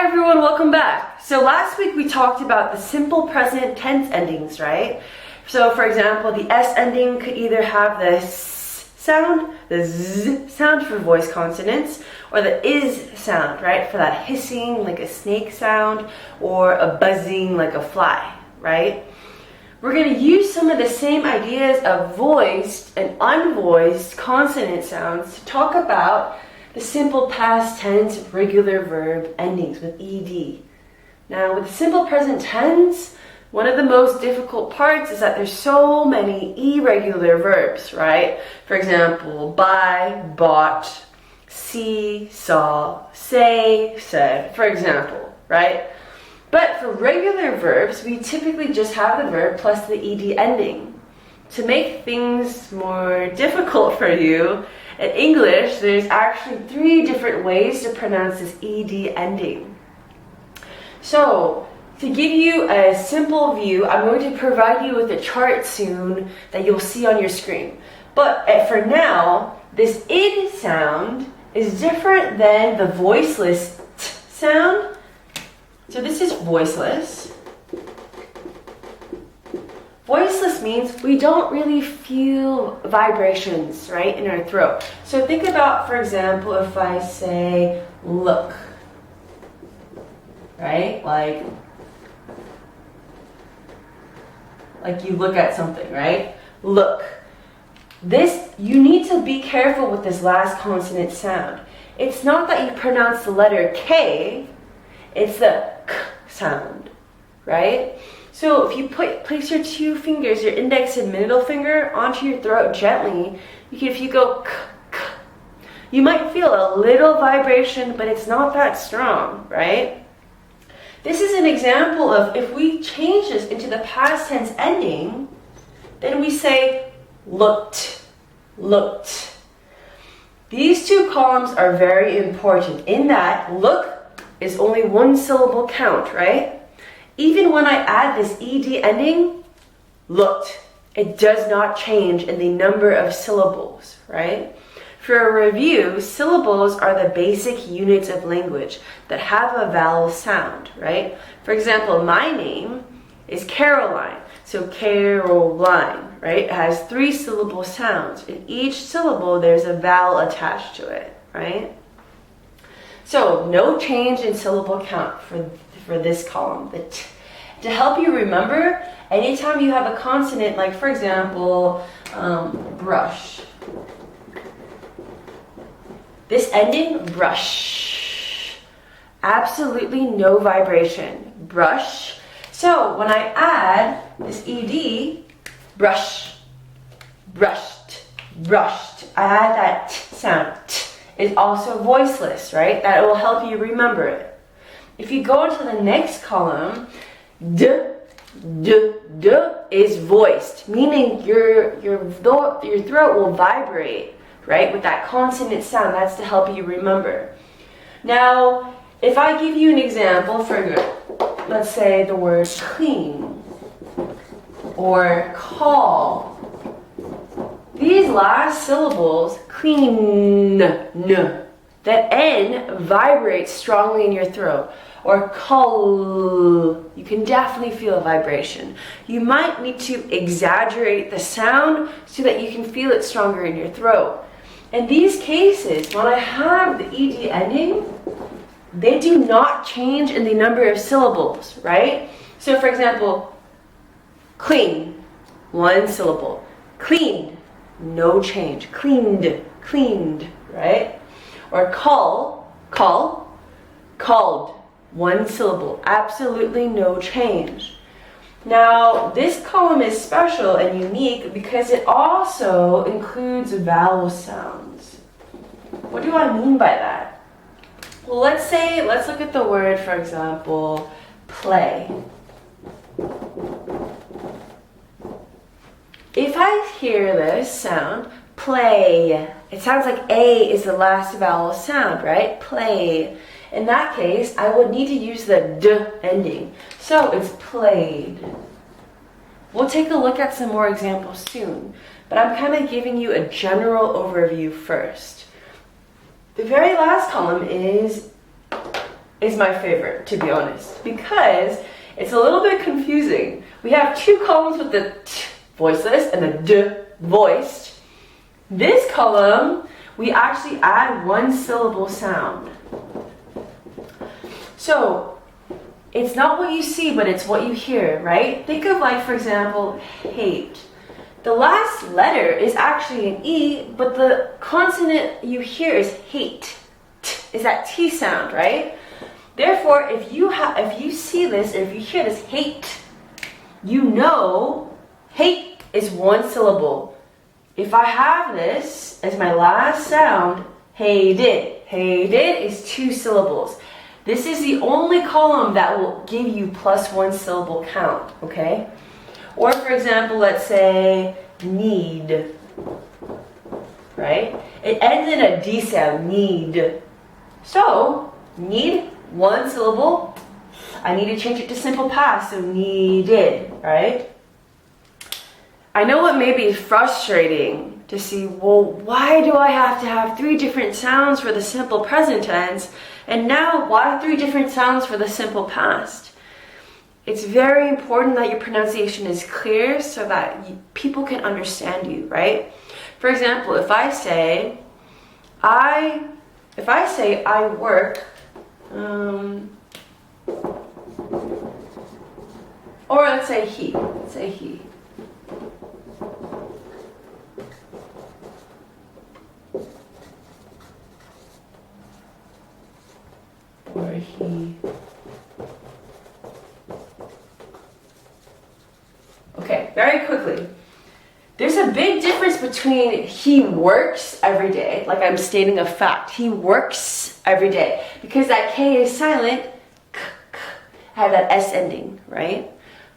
everyone, welcome back. So last week we talked about the simple present tense endings, right? So for example, the S ending could either have the S sound, the Z sound for voice consonants, or the IS sound, right? For that hissing like a snake sound, or a buzzing like a fly, right? We're going to use some of the same ideas of voiced and unvoiced consonant sounds to talk about the simple past tense regular verb endings with ed. Now with the simple present tense, one of the most difficult parts is that there's so many irregular verbs, right? For example, buy, bought, see, saw, say, said, for example, right? But for regular verbs, we typically just have the verb plus the ed ending. To make things more difficult for you, in English, there's actually 3 different ways to pronounce this ed ending. So, to give you a simple view, I'm going to provide you with a chart soon that you'll see on your screen. But for now, this id sound is different than the voiceless t sound. So this is voiceless. Voiceless means we don't really feel vibrations, right, in our throat. So think about, for example, if I say look, right? Like you look at something, right? Look. This, you need to be careful with this last consonant sound. It's not that you pronounce the letter K, it's the K sound, right? So if you place your 2 fingers, your index and middle finger, onto your throat gently, if you go K, K, you might feel a little vibration, but it's not that strong, right? This is an example of if we change this into the past tense ending, then we say looked, looked. These 2 columns are very important in that look is only 1 syllable count, right? Even when I add this ed ending, looked, it does not change in the number of syllables, right? For a review, syllables are the basic units of language that have a vowel sound, right? For example, my name is Caroline. So Caroline, right? It has 3 syllable sounds. In each syllable, there's a vowel attached to it, right? So no change in syllable count for this column. To help you remember, anytime you have a consonant, like for example, brush. This ending, brush. Absolutely no vibration. Brush. So when I add this ed, brush, brushed, brushed, I add that t sound. T is also voiceless, right? That will help you remember it. If you go into the next column, d is voiced, meaning your throat will vibrate, right? With that consonant sound, that's to help you remember. Now, if I give you an example for, let's say the word clean or call, these last syllables, clean, that N vibrates strongly in your throat. Or call, you can definitely feel a vibration. You might need to exaggerate the sound so that you can feel it stronger in your throat. In these cases, when I have the ed ending, they do not change in the number of syllables, right? So for example, clean, 1 syllable. Clean, no change. Cleaned, cleaned, right? Or call, called, 1 syllable. Absolutely no change. Now, this column is special and unique because it also includes vowel sounds. What do I mean by that? Well, let's look at the word, for example, play. If I hear this sound, play, it sounds like A is the last vowel sound, right? Play. In that case, I would need to use the D ending. So it's played. We'll take a look at some more examples soon, but I'm kind of giving you a general overview first. The very last column is is my favorite, to be honest, because it's a little bit confusing. We have two columns with the t voiceless and the d voiced. This column, we actually add one syllable sound. So it's not what you see, but it's what you hear, right? Think of, like, for example, hate. The last letter is actually an E, but the consonant you hear is hate. T is that T sound, right? Therefore, if you see this, or if you hear this hate, you know hate is one syllable. If I have this as my last sound, hated is two syllables. This is the only column that will give you plus one syllable count, okay? Or for example, let's say need, right? It ends in a D sound, need. So, need, one syllable. I need to change it to simple past, so needed, right? I know it may be frustrating to see, well, why do I have to have 3 different sounds for the simple present tense? And now, why 3 different sounds for the simple past? It's very important that your pronunciation is clear so that people can understand you, right? For example, if I say I work, or let's say he. Or he. Okay, very quickly. There's a big difference between he works every day, like I'm stating a fact. He works every day. Because that K is silent, I have that S ending, right?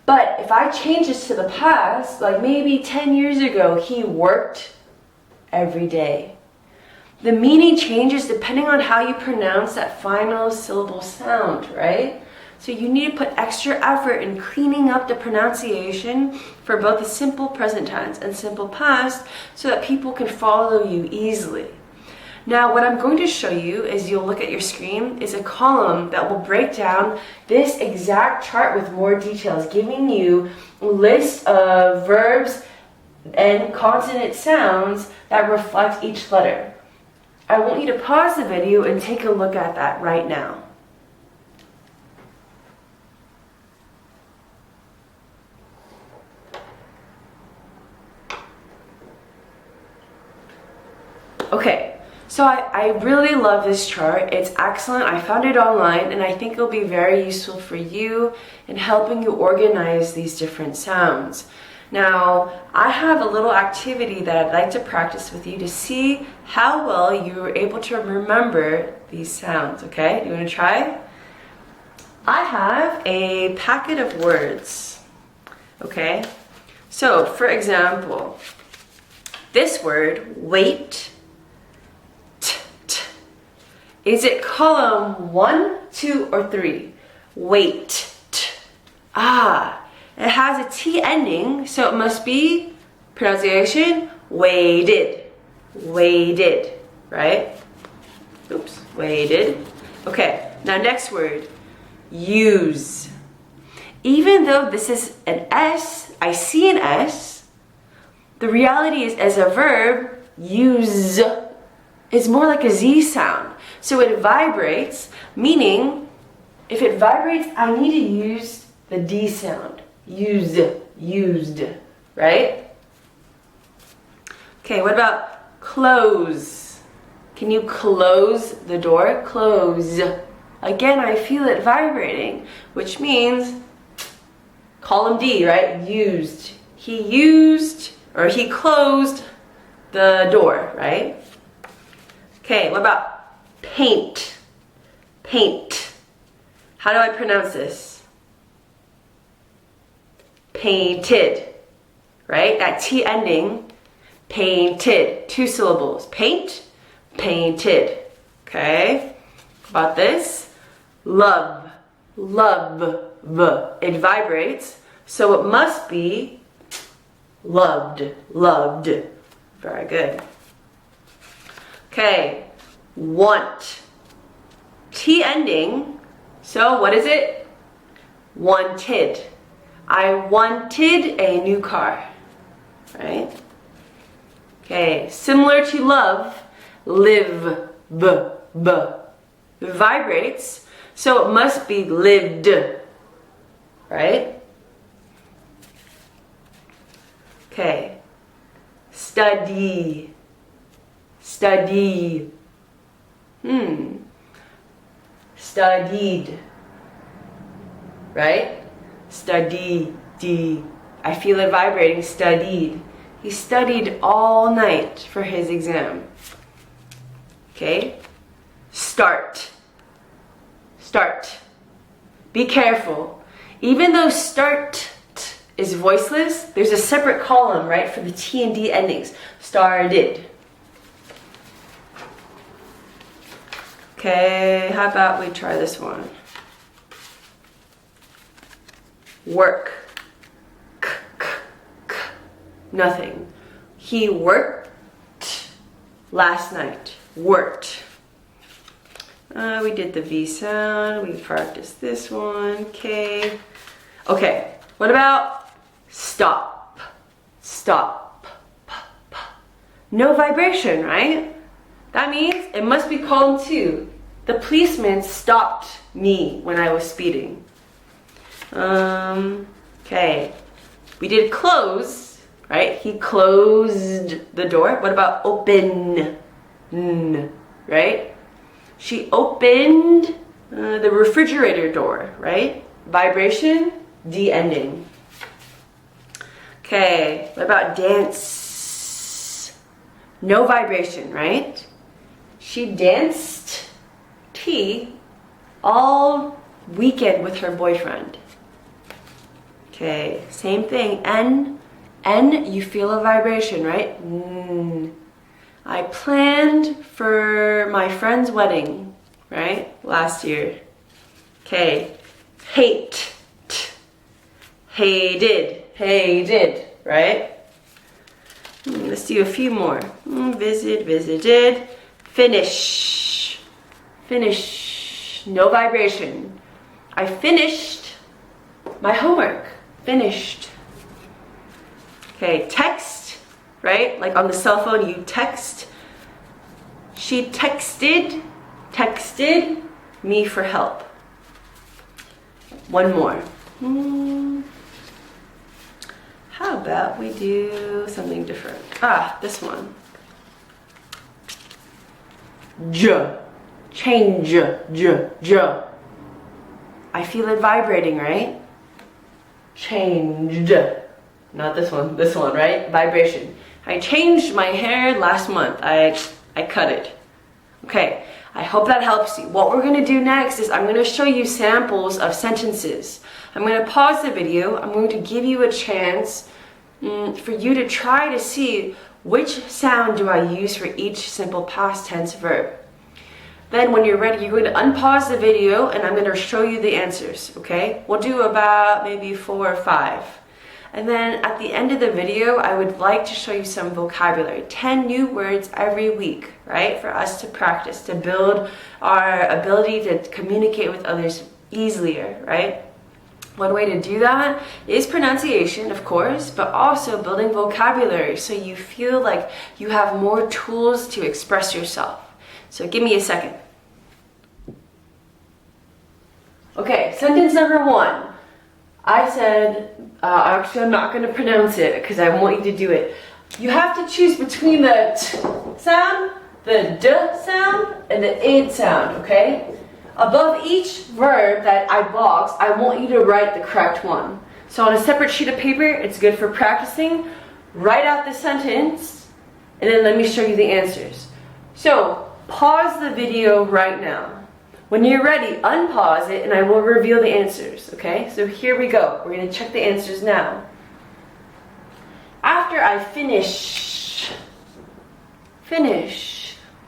But if I change this to the past, like maybe 10 years ago, he worked every day. The meaning changes depending on how you pronounce that final syllable sound, right? So you need to put extra effort in cleaning up the pronunciation for both the simple present tense and simple past so that people can follow you easily. Now what I'm going to show you, as you'll look at your screen, is a column that will break down this exact chart with more details, giving you a list of verbs and consonant sounds that reflect each letter. I want you to pause the video and take a look at that right now. Okay, so I really love this chart. It's excellent. I found it online and I think it'll be very useful for you in helping you organize these different sounds. Now, I have a little activity that I'd like to practice with you to see how well you're able to remember these sounds, okay? You want to try? I have a packet of words, okay? So, for example, this word, wait, is it column 1, 2, or 3? Wait. It has a T ending, so it must be pronunciation waited. Waited, right? Oops, waited. Okay, now next word, use. Even though this is an S, I see an S, the reality is as a verb, use is more like a Z sound. So it vibrates, meaning if it vibrates, I need to use the D sound. Used, right? Okay, what about close? Can you close the door? Close. Again, I feel it vibrating, which means column D, right? Used. He used, or he closed the door, right? Okay, what about paint? Paint. How do I pronounce this? Painted, right? That T ending, painted. 2 syllables. Paint, painted. Okay? About this, love, it vibrates, so it must be loved. Very good. Okay, want. T ending, So what is it? Wanted. I wanted a new car, right? Okay, similar to love, live, vibrates, so it must be lived, right? Okay, study, studied, right? Studied. I feel it vibrating, studied. He studied all night for his exam. Okay? Start. Be careful. Even though start is voiceless, there's a separate column, right, for the T and D endings. Started. Okay, how about we try this one? Work. Nothing. He worked last night. Worked. We did the V sound. We practiced this one. Okay. Okay. What about stop? Stop. No vibration, right? That means it must be column 2. The policeman stopped me when I was speeding. Okay. We did close, right? He closed the door. What about open? Right? She opened the refrigerator door, right? Vibration, D ending. Okay. What about dance? No vibration, right? She danced T all weekend with her boyfriend. Okay, same thing. N, you feel a vibration, right? I planned for my friend's wedding, right? Last year. Okay, hate. Hated, right? Let's do a few more. Visited. Finish. No vibration. I finished my homework. Finished. Okay, text, right? Like on the cell phone, you text. She texted me for help. One more. How about we do something different? This one. Change. I feel it vibrating, right? Changed. Not this one, right? Vibration. I changed my hair last month. I cut it. Okay, I hope that helps you. What we're gonna do next is I'm gonna show you samples of sentences. I'm gonna pause the video. I'm going to give you a chance for you to try to see which sound do I use for each simple past tense verb. Then when you're ready, you're going to unpause the video and I'm going to show you the answers, okay? We'll do about maybe 4 or 5. And then at the end of the video, I would like to show you some vocabulary, 10 new words every week, right? For us to practice, to build our ability to communicate with others easier, right? One way to do that is pronunciation, of course, but also building vocabulary so you feel like you have more tools to express yourself. So give me a second. Okay, sentence number 1. I said, actually I'm not going to pronounce it because I want you to do it. You have to choose between the t sound, the d sound, and the id sound, okay? Above each verb that I boxed, I want you to write the correct one. So on a separate sheet of paper, it's good for practicing. Write out the sentence, and then let me show you the answers. So pause the video right now. When you're ready, unpause it and I will reveal the answers, okay? So here we go. We're going to check the answers now. After I finish,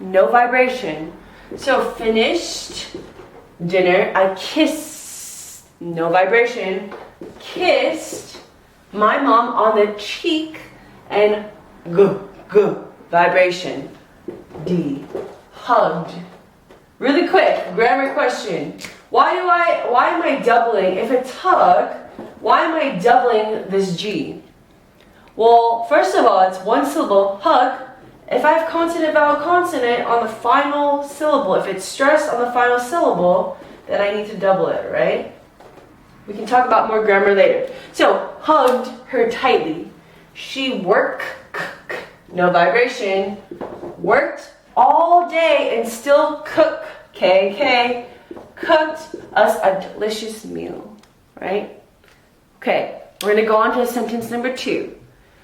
no vibration. So finished dinner, I kissed, no vibration, kissed my mom on the cheek, and vibration, D, hugged. Really quick, grammar question. Why am I doubling? If it's hug, why am I doubling this G? Well, first of all, it's one syllable, hug. If I have consonant, vowel, consonant on the final syllable, if it's stressed on the final syllable, then I need to double it, right? We can talk about more grammar later. So, hugged her tightly. She worked, no vibration, worked all day and still cooked us a delicious meal, right? Okay, we're gonna go on to sentence number 2.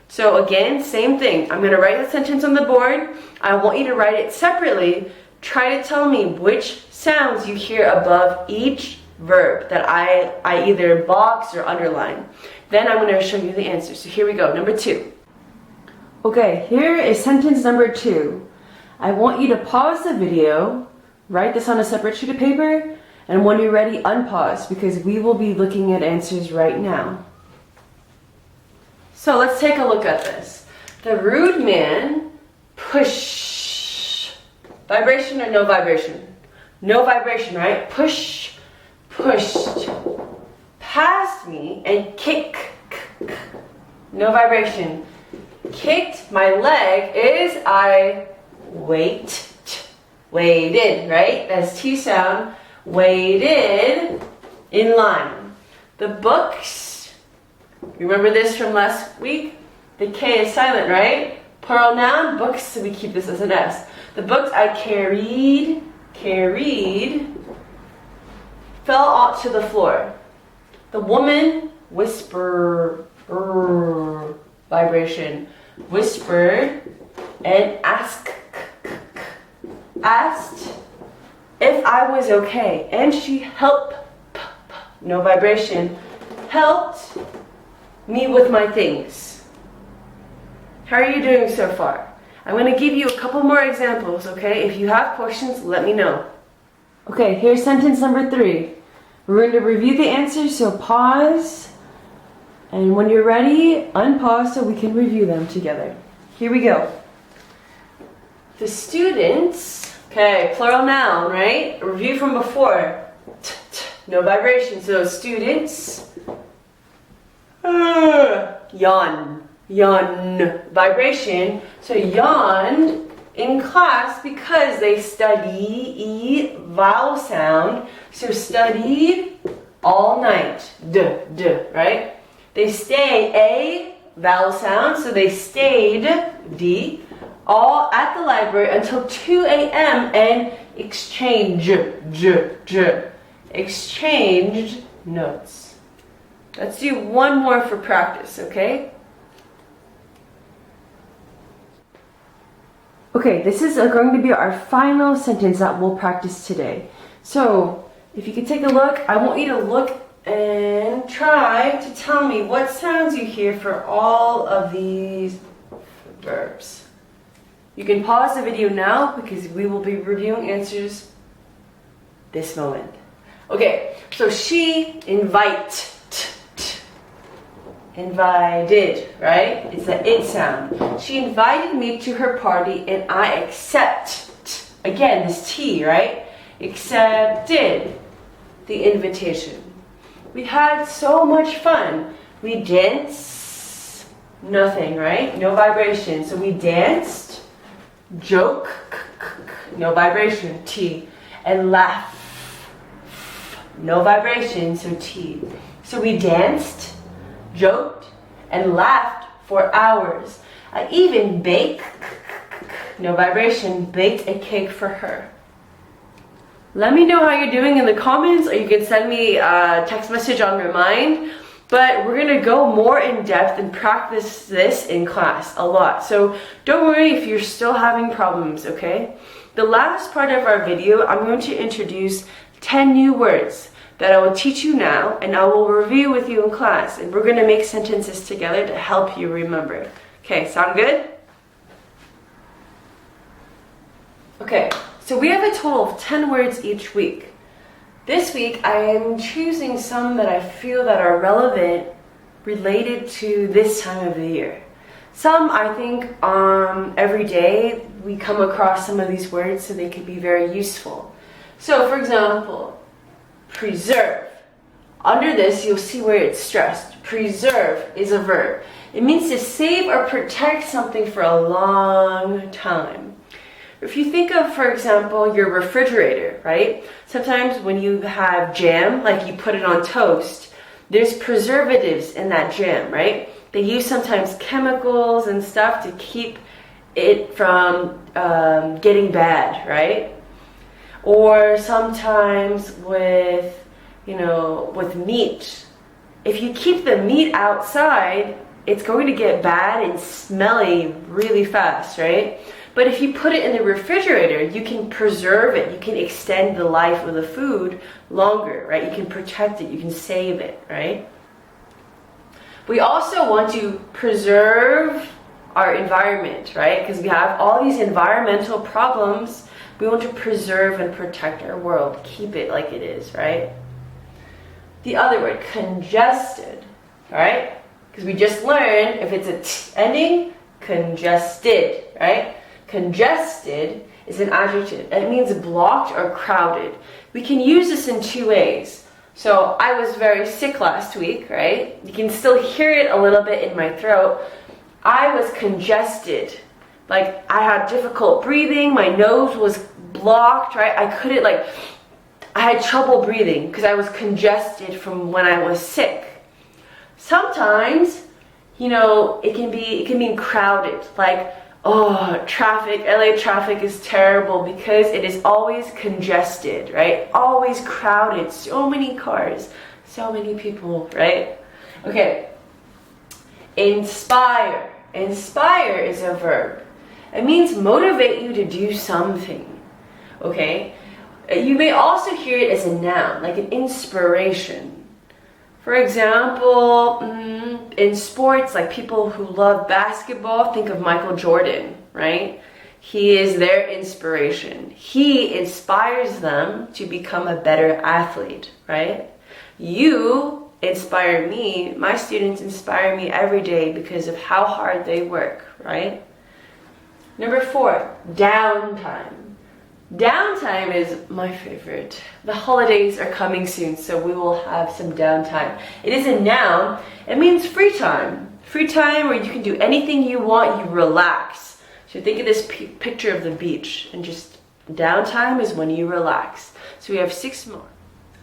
So again, same thing. I'm gonna write the sentence on the board. I want you to write it separately. Try to tell me which sounds you hear above each verb that I either box or underline. Then I'm gonna show you the answer. So here we go, number 2. Okay, here is sentence number 2. I want you to pause the video, write this on a separate sheet of paper, and when you're ready, unpause because we will be looking at answers right now. So let's take a look at this. The rude man push. Vibration or no vibration? No vibration, right? Pushed past me and kick. No vibration. Kicked my leg is I waited, right? That's T sound. Waited in line. The books, remember this from last week? The K is silent, right? Plural noun, books, so we keep this as an S. The books I carried, fell onto the floor. The woman whispered, vibration, whispered and asked if I was okay, and she helped, no vibration, helped me with my things. How are you doing so far? I'm going to give you a couple more examples, okay? If you have questions, let me know. Okay, here's sentence number 3. We're going to review the answers, so pause, and when you're ready, unpause so we can review them together. Here we go. The students, okay, plural noun, right? Review from before. No vibration, so students. Yawn. Vibration. So yawned in class because they study vowel sound. So studied all night. Right? They stay a vowel sound, so they stayed D. All at the library until 2 a.m. and exchanged notes. Let's do one more for practice, okay? Okay, this is going to be our final sentence that we'll practice today. So, if you could take a look, I want you to look and try to tell me what sounds you hear for all of these verbs. You can pause the video now because we will be reviewing answers this moment. Okay, so she invited, right? It's the it sound. She invited me to her party and I accept. Again, this T, right? Accepted the invitation. We had so much fun. We danced, nothing, right? No vibration. So we danced, joke, no vibration, T, and laugh, no vibration, so T. So we danced, joked, and laughed for hours. I even baked, no vibration, baked a cake for her. Let me know how you're doing in the comments, or you can send me a text message on Remind. But we're going to go more in depth and practice this in class a lot. So don't worry if you're still having problems, okay? The last part of our video, I'm going to introduce 10 new words that I will teach you now, and I will review with you in class. And we're going to make sentences together to help you remember. Okay, sound good? Okay, so we have a total of 10 words each week. This week, I am choosing some that I feel that are relevant, related to this time of the year. Some, I think, every day we come across some of these words, so they could be very useful. So, for example, Preserve. Under this, you'll see where it's stressed. Preserve is a verb. It means to save or protect something for a long time. If you think of, for example, your refrigerator, right? Sometimes when you have jam, like you put it on toast, there's preservatives in that jam, right? They use sometimes chemicals and stuff to keep it from getting bad, right? Or sometimes with meat. If you keep the meat outside, it's going to get bad and smelly really fast, right? But if you put it in the refrigerator, you can preserve it. You can extend the life of the food longer, right? You can protect it. You can save it, right? We also want to preserve our environment, right? Because we have all these environmental problems. We want to preserve and protect our world. Keep it like it is, right? The other word, congested, all right? Because we just learned if it's a t ending, congested, right? Congested is an adjective. It means blocked or crowded. We can use this in two ways. So I was very sick last week, right? You can still hear it a little bit in my throat. I was congested. Like I had difficult breathing. My nose was blocked, right? I had trouble breathing because I was congested from when I was sick. Sometimes, it can mean crowded. Like, traffic, LA traffic is terrible because it is always congested, right? Always crowded, so many cars, so many people, right? Okay, inspire. Inspire is a verb. It means motivate you to do something, okay? You may also hear it as a noun, like an inspiration. For example, in sports, like people who love basketball, think of Michael Jordan, right? He is their inspiration. He inspires them to become a better athlete, right? You inspire me. My students inspire me every day because of how hard they work, right? Number 4, downtime. Downtime is my favorite. The holidays are coming soon, so we will have some downtime. It is a noun. It means free time. Free time where you can do anything you want, you relax. So think of this picture of the beach, and just downtime is when you relax. So we have 6 more.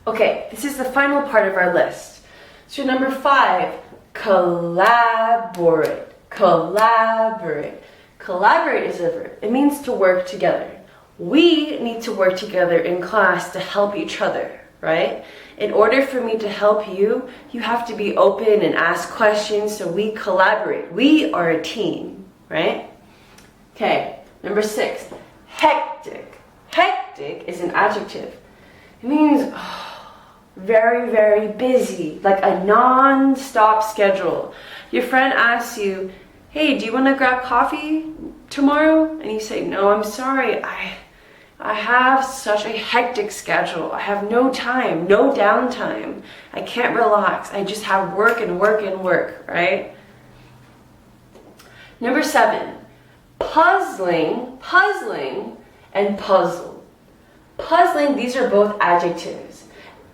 Okay, this is the final part of our list. So number 5, collaborate. Collaborate. Collaborate is a verb. It means to work together. We need to work together in class to help each other, right? In order for me to help you, you have to be open and ask questions, so we collaborate. We are a team, right? Okay, number 6, hectic. Hectic is an adjective. It means very, very busy, like a non-stop schedule. Your friend asks you, hey, do you want to grab coffee tomorrow? And you say, no, I'm sorry. I have such a hectic schedule. I have no time, no downtime. I can't relax. I just have work and work and work, right? Number 7, puzzling, puzzling, and puzzle. Puzzling, these are both adjectives.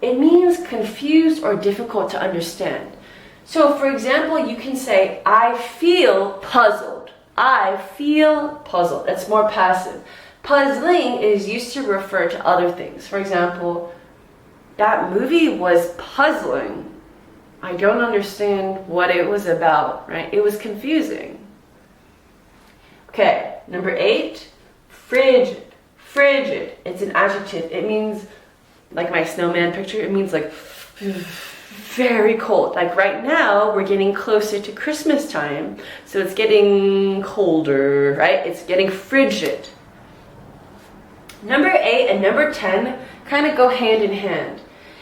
It means confused or difficult to understand. So, for example, you can say, I feel puzzled. I feel puzzled. That's more passive. Puzzling is used to refer to other things. For example, that movie was puzzling. I don't understand what it was about, right? It was confusing. Okay, number 8, frigid. Frigid, it's an adjective. It means, like my snowman picture, it means like very cold. Like right now, we're getting closer to Christmas time, so it's getting colder, right? It's getting frigid. Number 8 and number 10 kind of go hand in hand.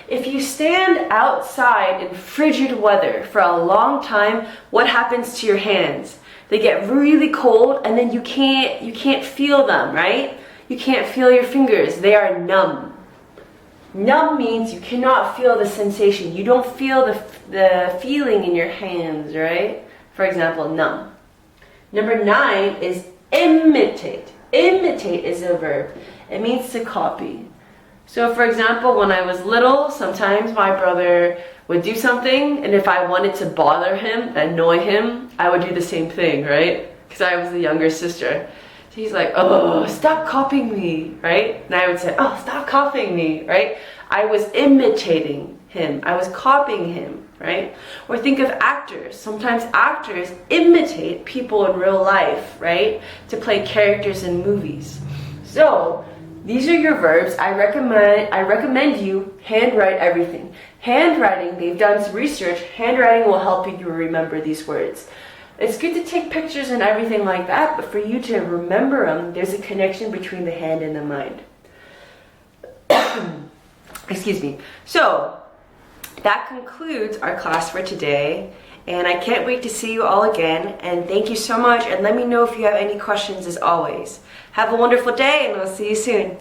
If you stand outside in frigid weather for a long time, what happens to your hands? They get really cold, and then you can't feel them, right? You can't feel your fingers. They are numb. Numb means you cannot feel the sensation. You don't feel the feeling in your hands, right? For example, numb. Number 9 is imitate. Imitate is a verb. It means to copy. So for example, when I was little, sometimes my brother would do something, and if I wanted to bother him, annoy him, I would do the same thing, right? Because I was the younger sister. So he's like, oh, stop copying me, right? And I would say, oh, stop copying me, right? I was imitating him. I was copying him, right? Or think of actors. Sometimes actors imitate people in real life, right? To play characters in movies. So these are your verbs. I recommend you handwrite everything. Handwriting, they've done some research, handwriting will help you remember these words. It's good to take pictures and everything like that, but for you to remember them, there's a connection between the hand and the mind. Excuse me. So, that concludes our class for today, and I can't wait to see you all again, and thank you so much, and let me know if you have any questions as always. Have a wonderful day, and I'll see you soon.